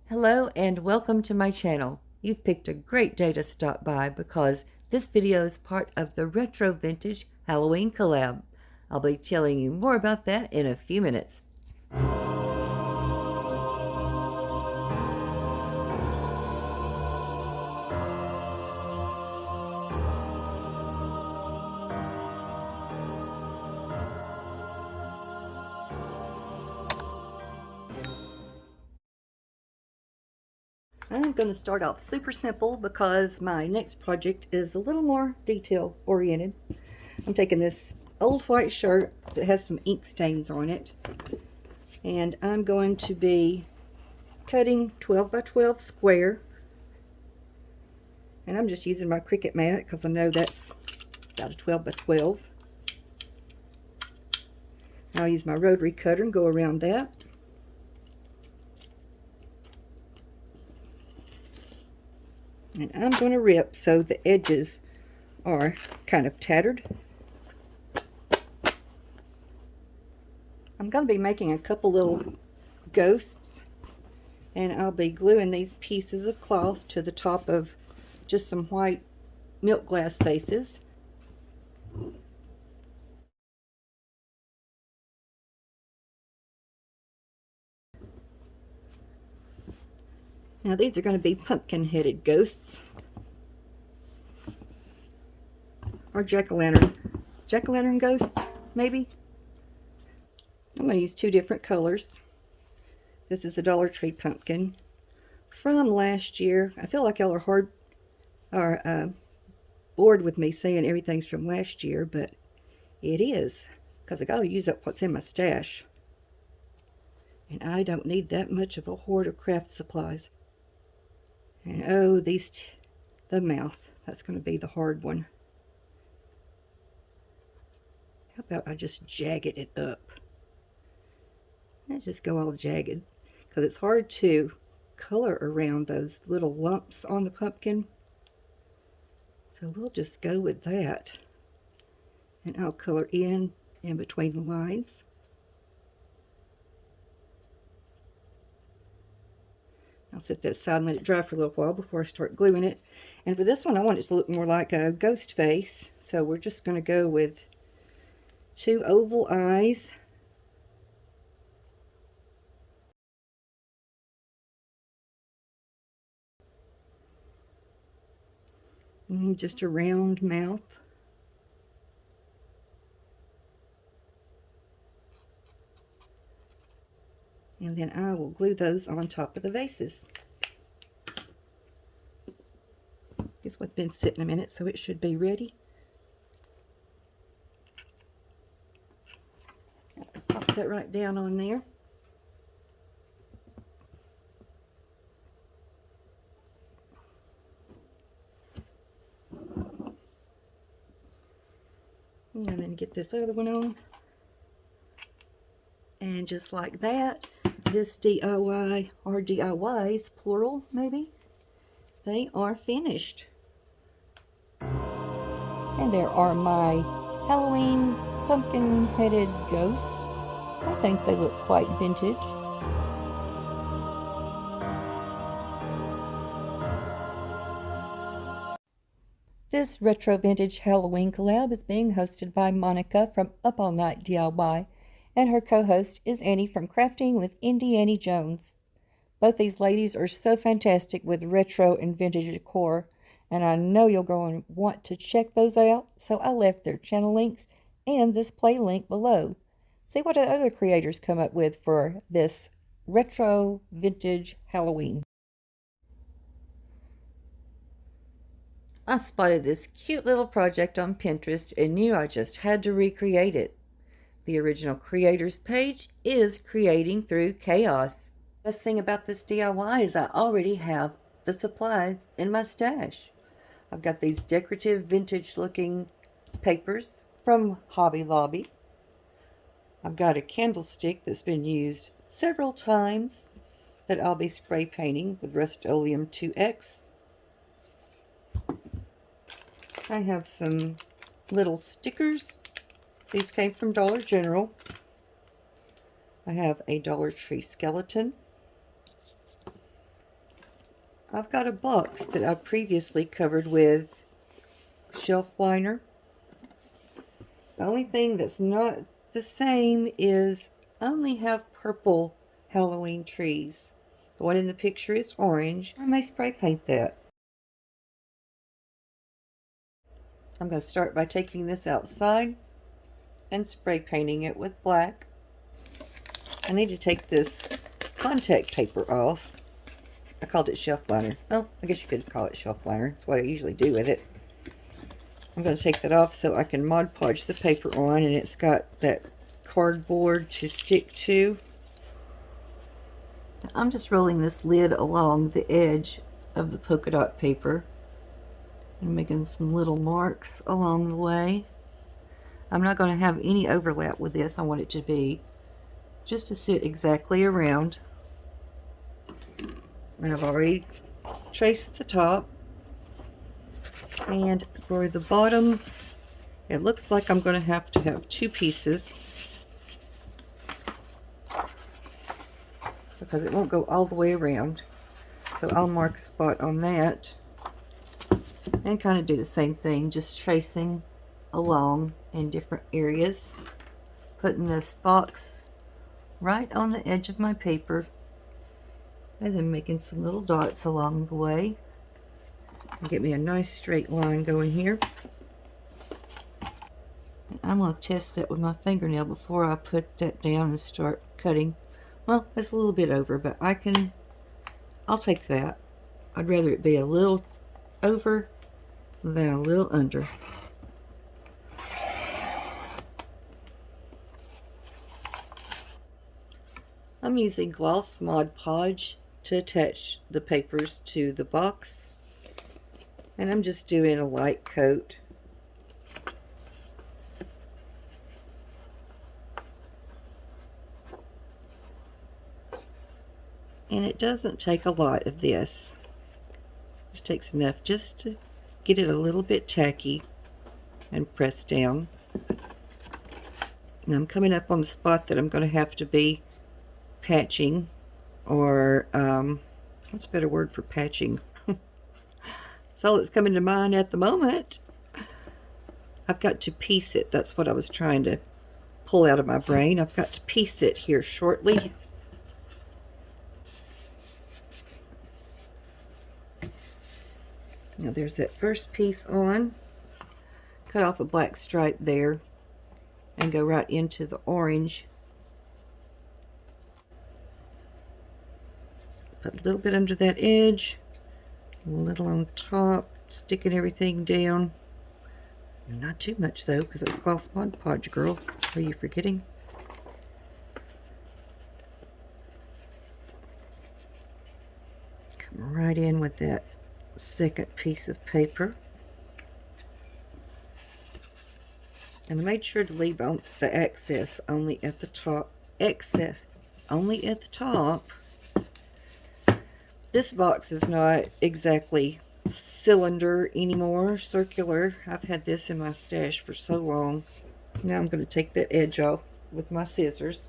Hello and welcome to my channel. You've picked a great day to stop by because this video is part of the Retro Vintage Halloween collab. I'll be telling you more about that in a few minutes. I'm going to start off super simple because my next project is a little more detail oriented. I'm taking this old white shirt that has some ink stains on it, and I'm going to be cutting 12 by 12 square, and I'm just using my Cricut mat because I know that's about a 12 by 12. I'll use my rotary cutter and go around that. And I'm going to rip so the edges are kind of tattered. I'm going to be making a couple little ghosts, and I'll be gluing these pieces of cloth to the top of just some white milk glass vases. Now these are going to be pumpkin-headed ghosts, or jack-o'-lantern ghosts, maybe. I'm going to use two different colors. This is a Dollar Tree pumpkin from last year. I feel like y'all are bored with me saying everything's from last year, but it is, because I got to use up what's in my stash, and I don't need that much of a hoard of craft supplies. And oh, the mouth, that's going to be the hard one. How about I just jagged it up? Let's just go all jagged, because it's hard to color around those little lumps on the pumpkin. So we'll just go with that. And I'll color in between the lines. I'll set that aside and let it dry for a little while before I start gluing it. And for this one, I want it to look more like a ghost face. So we're just going to go with two oval eyes. And just a round mouth. And then I will glue those on top of the vases. This one's been sitting a minute, so it should be ready. Pop that right down on there. And then get this other one on. And just like that, this DIY, or DIYs, plural maybe, they are finished. And there are my Halloween pumpkin-headed ghosts. I think they look quite vintage. This retro vintage Halloween collab is being hosted by Monica from Up All Night DIY, and her co-host is Annie from Crafting with Indie Annie Jones. Both these ladies are so fantastic with retro and vintage decor, and I know you're going to want to check those out, so I left their channel links and this play link below. See what other creators come up with for this retro vintage Halloween. I spotted this cute little project on Pinterest and knew I just had to recreate it. The original creators page is creating through chaos. Best thing about this DIY is I already have the supplies in my stash. I've got these decorative vintage looking papers from Hobby Lobby. I've got a candlestick that's been used several times that I'll be spray painting with Rust-Oleum 2X. I have some little stickers. These came from Dollar General. I have a Dollar Tree skeleton. I've got a box that I previously covered with shelf liner. The only thing that's not the same is I only have purple Halloween trees. The one in the picture is orange. I may spray paint that. I'm going to start by taking this outside and spray painting it with black. I need to take this contact paper off. I called it shelf liner. Oh, I guess you could call it shelf liner. That's what I usually do with it. I'm going to take that off so I can Mod Podge the paper on, and it's got that cardboard to stick to. I'm just rolling this lid along the edge of the polka dot paper and making some little marks along the way. I'm not going to have any overlap with this. I want it to be just to sit exactly around. And I've already traced the top. And for the bottom, it looks like I'm going to have two pieces, because it won't go all the way around. So I'll mark a spot on that and kind of do the same thing, just tracing along in different areas, putting this box right on the edge of my paper, and then making some little dots along the way. Get me a nice straight line going here. I'm going to test that with my fingernail before I put that down and start cutting. Well, it's a little bit over, but I'll take that. I'd rather it be a little over than a little under. I'm using gloss Mod Podge to attach the papers to the box. And I'm just doing a light coat. And it doesn't take a lot of this. It just takes enough just to get it a little bit tacky and press down. And I'm coming up on the spot that I'm going to have to be patching, or what's a better word for patching? That's all that's coming to mind at the moment. I've got to piece it. That's what I was trying to pull out of my brain. I've got to piece it here shortly. Now there's that first piece on. Cut off a black stripe there and go right into the orange. Put a little bit under that edge. A little on top, sticking everything down. Not too much though, because it's gloss Mod Podge, girl. Are you forgetting? Come right in with that second piece of paper. And I made sure to leave on the excess only at the top. Excess only at the top. This box is not exactly cylinder anymore, circular. I've had this in my stash for so long. Now I'm going to take that edge off with my scissors.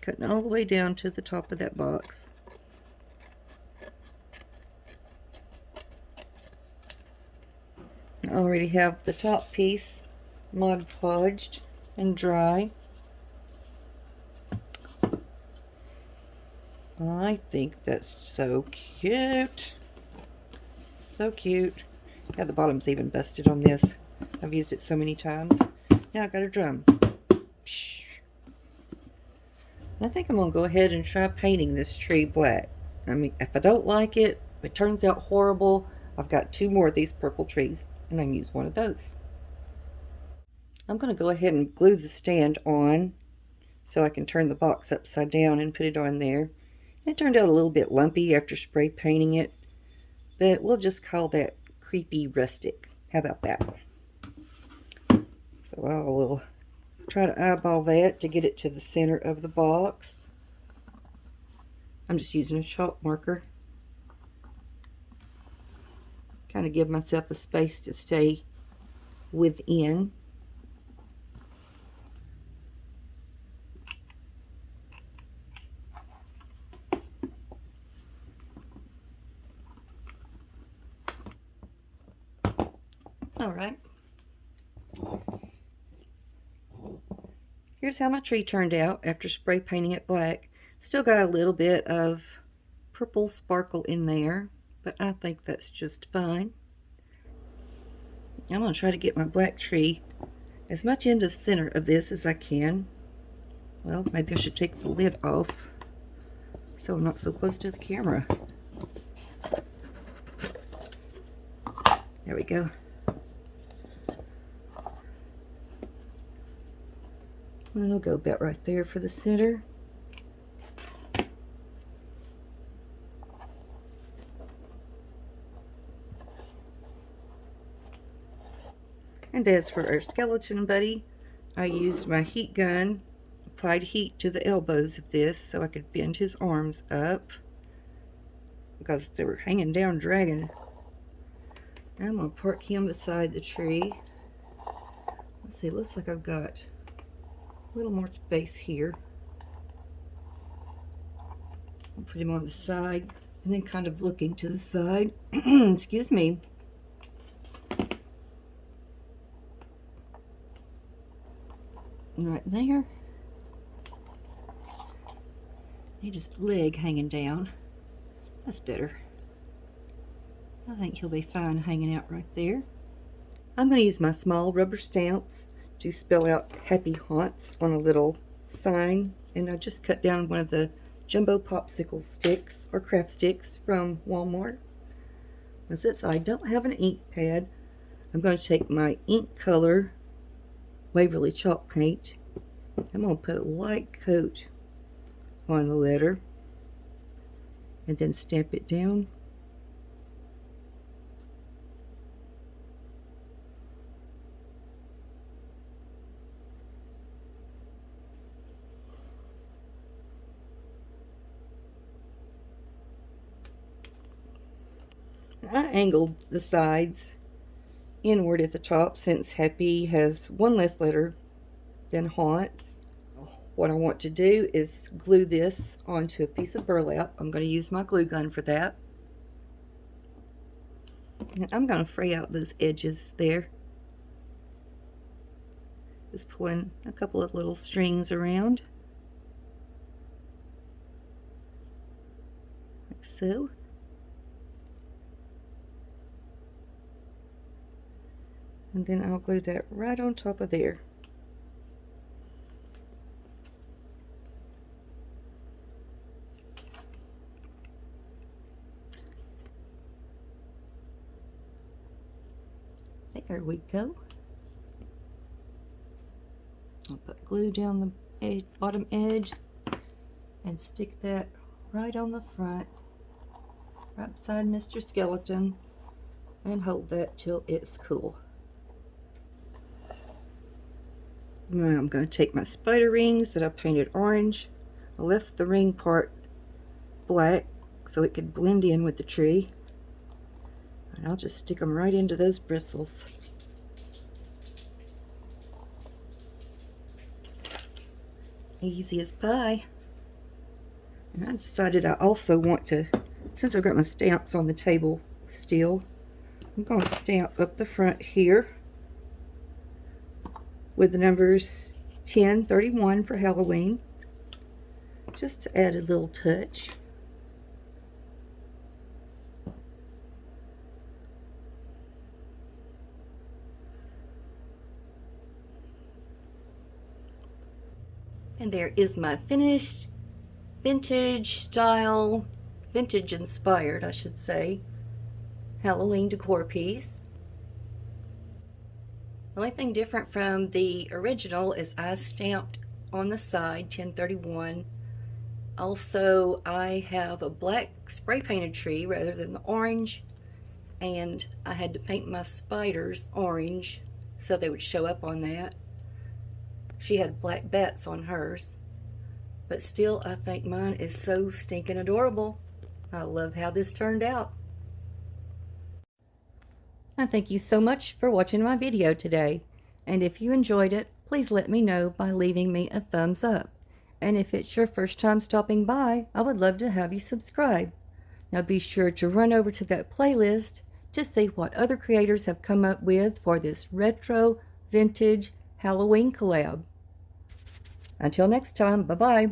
Cutting all the way down to the top of that box. I already have the top piece Mod Podged and dry. I think that's so cute. So cute. Yeah, the bottom's even busted on this. I've used it so many times. Now I got a drum. I think I'm going to go ahead and try painting this tree black. I mean, if I don't like it, if it turns out horrible, I've got two more of these purple trees, and I can use one of those. I'm going to go ahead and glue the stand on so I can turn the box upside down and put it on there. It turned out a little bit lumpy after spray painting it, but we'll just call that creepy rustic. How about that? So I will try to eyeball that to get it to the center of the box. I'm just using a chalk marker. Kind of give myself a space to stay within. Alright. Here's how my tree turned out after spray painting it black. Still got a little bit of purple sparkle in there, but I think that's just fine. I'm going to try to get my black tree as much into the center of this as I can. Well, maybe I should take the lid off so I'm not so close to the camera. There we go. I'll go about right there for the center. And as for our skeleton buddy, I used my heat gun, applied heat to the elbows of this so I could bend his arms up because they were hanging down, dragging. I'm going to park him beside the tree. Let's see, it looks like I've got a little more space here. I'll put him on the side and then kind of looking to the side. Excuse me. Right there. Need his leg hanging down. That's better. I think he'll be fine hanging out right there. I'm going to use my small rubber stamps to spell out happy haunts on a little sign. And I just cut down one of the jumbo popsicle sticks or craft sticks from Walmart. And since I don't have an ink pad, I'm going to take my ink color Waverly chalk paint. I'm going to put a light coat on the letter and then stamp it down. I angled the sides inward at the top since happy has one less letter than haunts. What I want to do is glue this onto a piece of burlap. I'm going to use my glue gun for that. And I'm going to fray out those edges there. Just pulling a couple of little strings around. Like so. And then I'll glue that right on top of there. There we go. I'll put glue down the bottom edge and stick that right on the front, right beside Mr. Skeleton, and hold that till it's cool. Now I'm going to take my spider rings that I painted orange. I left the ring part black so it could blend in with the tree. And I'll just stick them right into those bristles. Easy as pie. And I decided I also want to, since I've got my stamps on the table still, I'm going to stamp up the front here with the numbers 1031 for Halloween, just to add a little touch. And there is my finished vintage style, vintage inspired, I should say, Halloween decor piece. The only thing different from the original is I stamped on the side 1031. Also, I have a black spray painted tree rather than the orange, and I had to paint my spiders orange so they would show up on that. She had black bats on hers, but still I think mine is so stinking adorable. I love how this turned out. I thank you so much for watching my video today, and if you enjoyed it, please let me know by leaving me a thumbs up. And if it's your first time stopping by, I would love to have you subscribe. Now be sure to run over to that playlist to see what other creators have come up with for this retro vintage Halloween collab. Until next time, bye-bye.